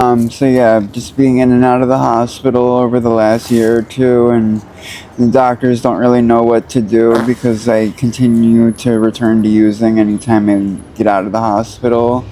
So yeah, just being in and out of the hospital over the last year or two, and the doctors don't really know what to do because I continue to return to using anytime I get out of the hospital.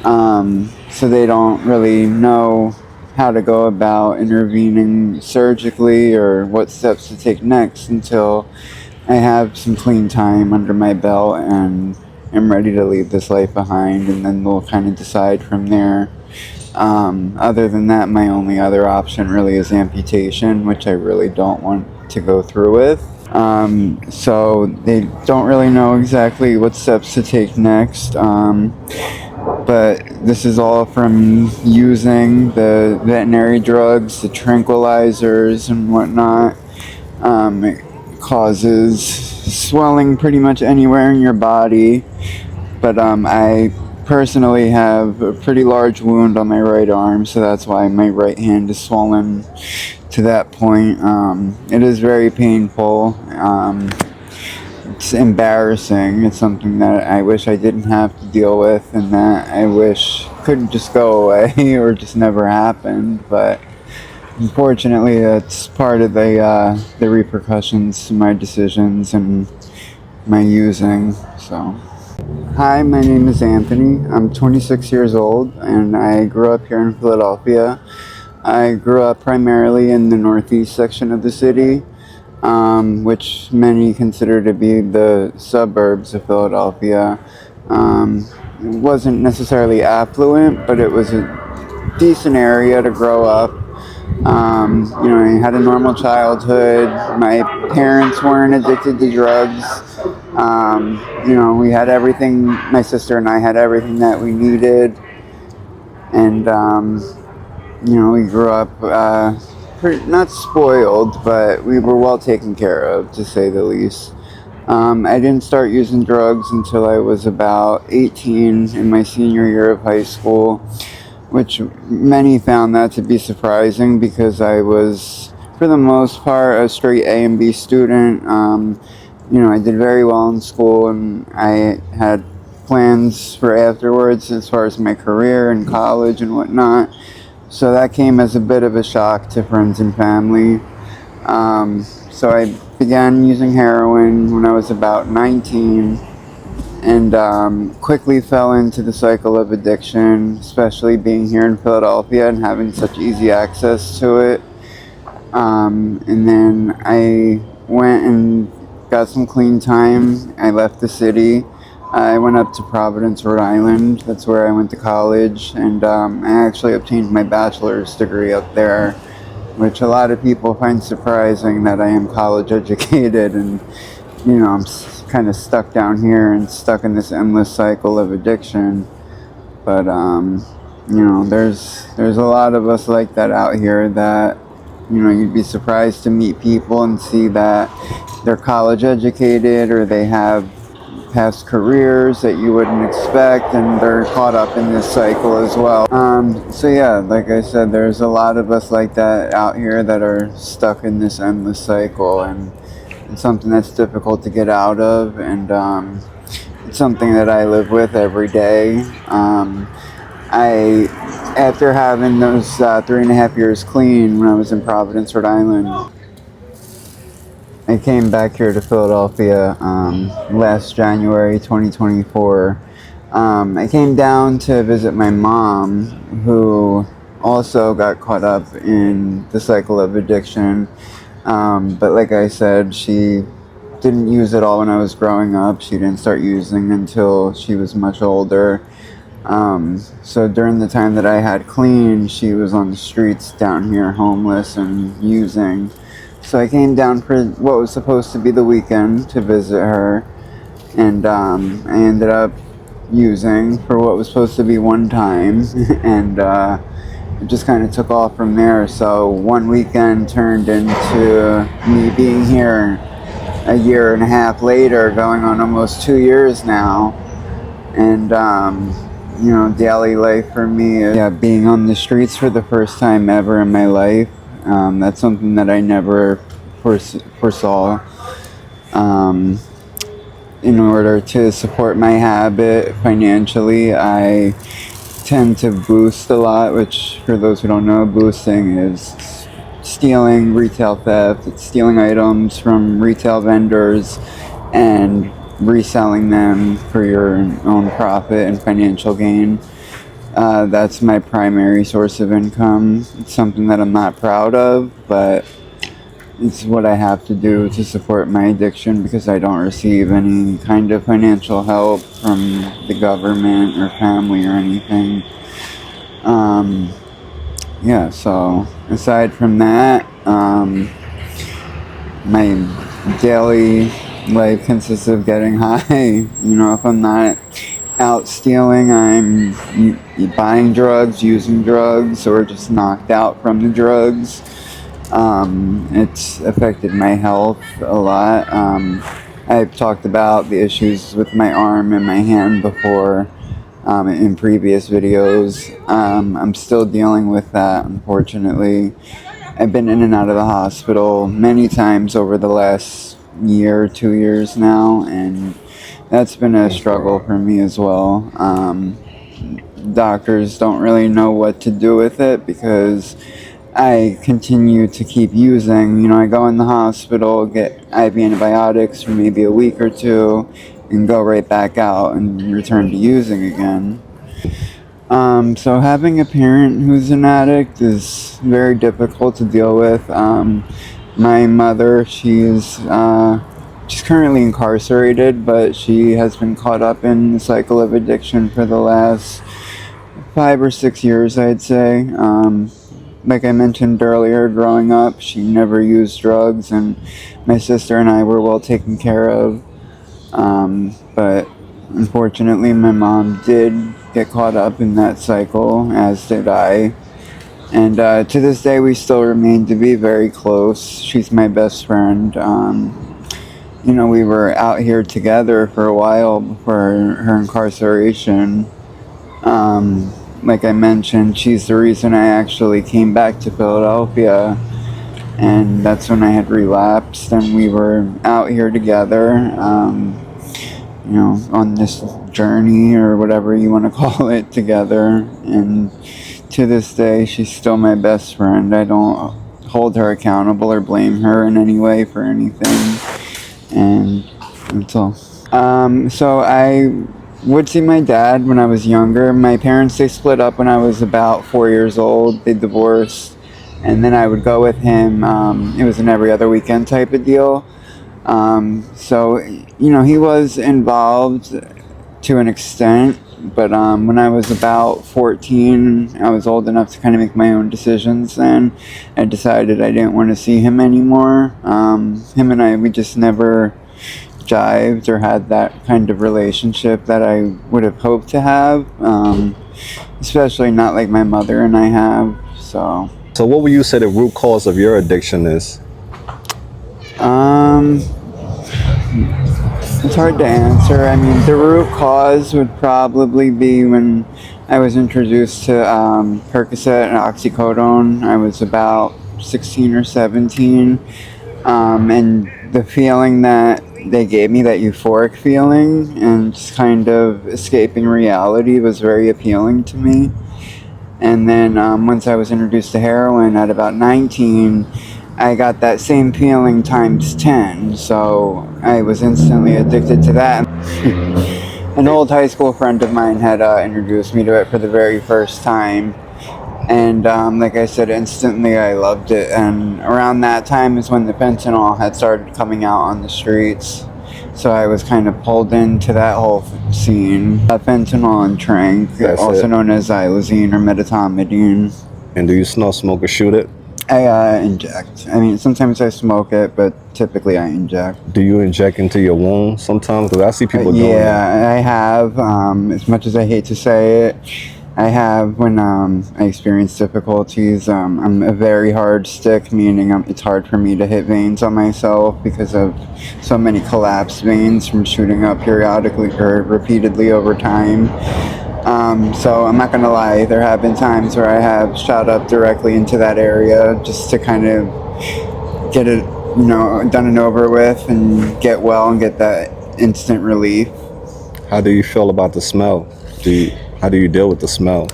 So they don't really know how to go about intervening surgically or what steps to take next until I have some clean time under my belt and am ready to leave this life behind, and then they'll kind of decide from there. Other than that, my only other option really is amputation, which I really don't want to go through with. So they don't really know exactly what steps to take next. But this is all from using the veterinary drugs, the tranquilizers, and whatnot. It causes swelling pretty much anywhere in your body. But I personally have a pretty large wound on my right arm, so that's why my right hand is swollen to that point. It is very painful. It's embarrassing. It's something that I wish I didn't have to deal with, and that I wish could just go away or just never happened. But unfortunately, that's part of the repercussions to my decisions and my using. So. Hi, my name is Anthony. I'm 26 years old and I grew up here in Philadelphia. I grew up primarily in the northeast section of the city, which many consider to be the suburbs of Philadelphia. It wasn't necessarily affluent, but it was a decent area to grow up. I had a normal childhood. My parents weren't addicted to drugs. We had everything, my sister and I had everything that we needed. And, we grew up not spoiled, but we were well taken care of, to say the least. I didn't start using drugs until I was about 18 in my senior year of high school, which many found that to be surprising because I was, for the most part, a straight A and B student. I did very well in school, and I had plans for afterwards as far as my career and college and whatnot. So that came as a bit of a shock to friends and family. So I began using heroin when I was about 19, and quickly fell into the cycle of addiction, especially being here in Philadelphia and having such easy access to it. And then I went and got some clean time. I left the city. I went up to Providence, Rhode Island. That's where I went to college, and I actually obtained my bachelor's degree up there, which a lot of people find surprising that I am college educated, and I'm kind of stuck down here and stuck in this endless cycle of addiction. But there's a lot of us like that out here that you'd be surprised to meet people and see that they're college educated or they have past careers that you wouldn't expect, and they're caught up in this cycle as well. So yeah, like I said, there's a lot of us like that out here that are stuck in this endless cycle, and it's something that's difficult to get out of, and it's something that I live with every day. After having those 3.5 years clean when I was in Providence, Rhode Island, I came back here to Philadelphia last January 2024. I came down to visit my mom, who also got caught up in the cycle of addiction. But like I said, she didn't use it all when I was growing up. She didn't start using until she was much older. So during the time that I had clean, she was on the streets down here, homeless and using. So I came down for what was supposed to be the weekend to visit her, and I ended up using for what was supposed to be one time, and it just kind of took off from there. So one weekend turned into me being here a year and a half later, going on almost 2 years now, and daily life for me is being on the streets for the first time ever in my life. That's something that I never foresaw. In order to support my habit financially, I tend to boost a lot, which for those who don't know, boosting is stealing, retail theft. It's stealing items from retail vendors and reselling them for your own profit and financial gain. That's my primary source of income. It's something that I'm not proud of, but it's what I have to do to support my addiction because I don't receive any kind of financial help from the government or family or anything. Yeah, so aside from that, my daily life consists of getting high. If I'm not out stealing, I'm buying drugs, using drugs, or just knocked out from the drugs. It's affected my health a lot. I've talked about the issues with my arm and my hand before in previous videos. I'm still dealing with that, unfortunately. I've been in and out of the hospital many times over the last year, 2 years now, and that's been a struggle for me as well. Doctors don't really know what to do with it because I continue to keep using. I go in the hospital, get IV antibiotics for maybe a week or two, and go right back out and return to using again. So having a parent who's an addict is very difficult to deal with. My mother, she's currently incarcerated, but she has been caught up in the cycle of addiction for the last 5 or 6 years, I'd say. Like I mentioned earlier, growing up, she never used drugs, and my sister and I were well taken care of. But unfortunately, my mom did get caught up in that cycle, as did I. And to this day, we still remain to be very close. She's my best friend. We were out here together for a while before her incarceration. Like I mentioned, she's the reason I actually came back to Philadelphia, and that's when I had relapsed, and we were out here together, on this journey or whatever you want to call it together. And to this day, she's still my best friend. I don't hold her accountable or blame her in any way for anything, and that's all. So I would see my dad when I was younger. My parents, they split up when I was about 4 years old. They divorced, and then I would go with him. It was an every other weekend type of deal. So he was involved to an extent, but when I was about 14, I was old enough to kind of make my own decisions. Then I decided I didn't want to see him anymore. Him and I, we just never jived or had that kind of relationship that I would have hoped to have, especially not like my mother and I have. So what would you say the root cause of your addiction is? It's hard to answer. I mean, the root cause would probably be when I was introduced to Percocet and oxycodone. I was about 16 or 17, and the feeling that they gave me, that euphoric feeling and just kind of escaping reality, was very appealing to me. And then once I was introduced to heroin at about 19, I got that same feeling times 10, so I was instantly addicted to that. An old high school friend of mine had introduced me to it for the very first time, and like I said, instantly I loved it. And around that time is when the fentanyl had started coming out on the streets, so I was kind of pulled into that whole scene. Fentanyl and trank, also known as xylazine or medetomidine. And do you smoke or shoot it? I inject. I mean, sometimes I smoke it, but typically I inject. Do you inject into your wound sometimes? Because I see people doing that. Yeah, I have. As much as I hate to say it, I have when I experience difficulties. I'm a very hard stick, meaning it's hard for me to hit veins on myself because of so many collapsed veins from shooting up periodically or repeatedly over time. So I'm not gonna lie, there have been times where I have shot up directly into that area just to kind of get it, done and over with and get well and get that instant relief. How do you feel about the smell? How do you deal with the smell?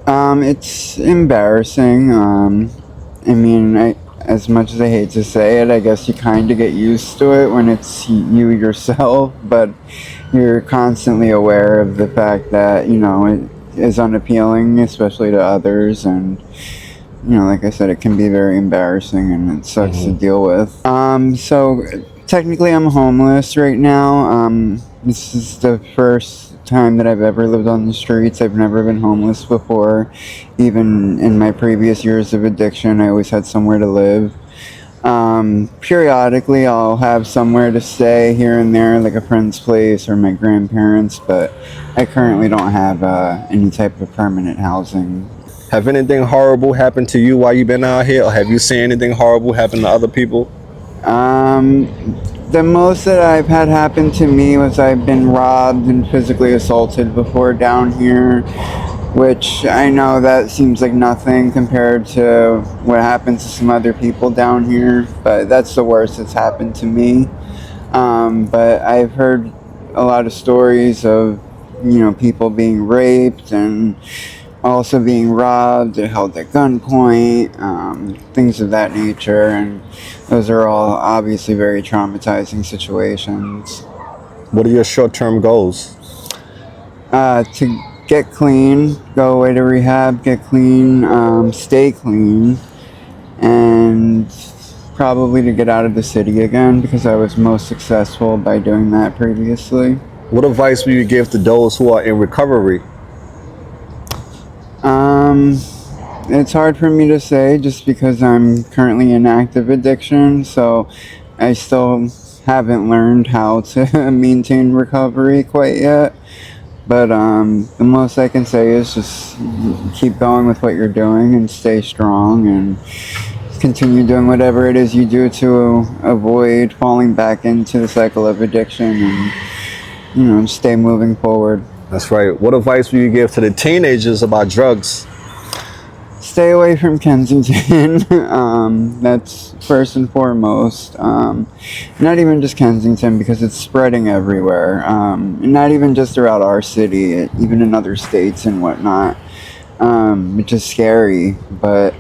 It's embarrassing. I mean, as much as I hate to say it, I guess you kind of get used to it when it's you yourself, but you're constantly aware of the fact that, you know, it is unappealing, especially to others, and, you know, like I said, it can be very embarrassing and it sucks to deal with. So technically I'm homeless right now. This is the first time that I've ever lived on the streets. I've never been homeless before. Even in my previous years of addiction, I always had somewhere to live. Periodically I'll have somewhere to stay here and there, like a friend's place or my grandparents, but I currently don't have any type of permanent housing. Have anything horrible happened to you while you've been out here, or have you seen anything horrible happen to other people? The most that I've had happen to me was I've been robbed and physically assaulted before down here, which I know that seems like nothing compared to what happens to some other people down here, but that's the worst that's happened to me. But I've heard a lot of stories of, you know, people being raped and also being robbed or held at gunpoint, things of that nature, and those are all obviously very traumatizing situations. What are your short-term goals? To get clean, go away to rehab, get clean, stay clean, and probably to get out of the city again, because I was most successful by doing that previously. What advice would you give to those who are in recovery? It's hard for me to say just because I'm currently in active addiction, so I still haven't learned how to maintain recovery quite yet. But the most I can say is just keep going with what you're doing and stay strong and continue doing whatever it is you do to avoid falling back into the cycle of addiction and, you know, stay moving forward. That's right. What advice would you give to the teenagers about drugs? Stay away from Kensington. That's first and foremost. Not even just Kensington, because it's spreading everywhere. Not even just throughout our city, even in other states and whatnot, which is scary. But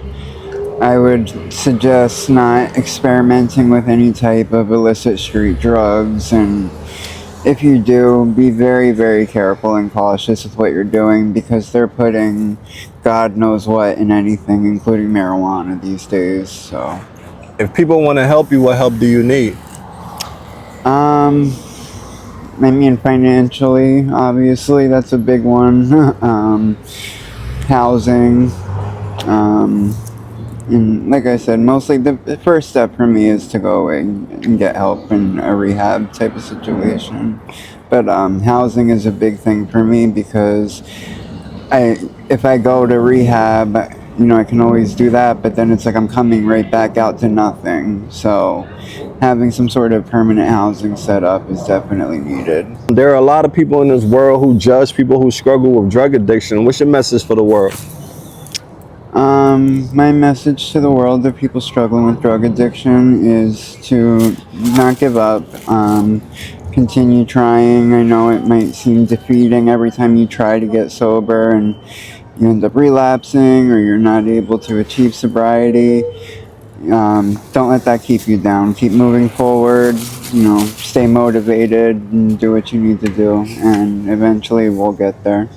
I would suggest not experimenting with any type of illicit street drugs, and if you do, be very, very careful and cautious with what you're doing, because they're putting God knows what in anything, including marijuana these days. So, if people want to help you, what help do you need? I mean, financially, obviously, that's a big one. Housing. And like I said, mostly the first step for me is to go away and get help in a rehab type of situation. But housing is a big thing for me, because if I go to rehab, you know, I can always do that, but then it's like I'm coming right back out to nothing. So having some sort of permanent housing set up is definitely needed. There are a lot of people in this world who judge people who struggle with drug addiction. What's your message for the world? My message to the world of people struggling with drug addiction is to not give up. Continue trying. I know it might seem defeating every time you try to get sober and you end up relapsing or you're not able to achieve sobriety. Don't let that keep you down. Keep moving forward, you know, stay motivated and do what you need to do, and eventually we'll get there.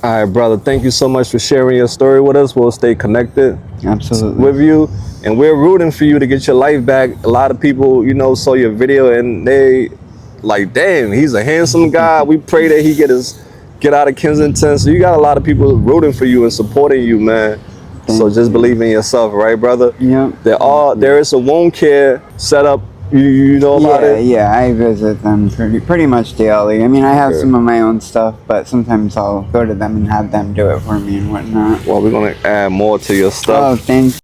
All right, brother, thank you so much for sharing your story with us. We'll stay connected Absolutely. with you, and we're rooting for you to get your life back. A lot of people, you know, saw your video and they like, damn, he's a handsome guy. We pray that he get out of Kensington. So you got a lot of people rooting for you and supporting you, man. So just believe in yourself, right, brother? Yep. There is a wound care set up. You know about it? Yeah, I visit them pretty much daily. I mean, I have some of my own stuff, but sometimes I'll go to them and have them do it for me and whatnot. Well, we're gonna add more to your stuff. Oh, thank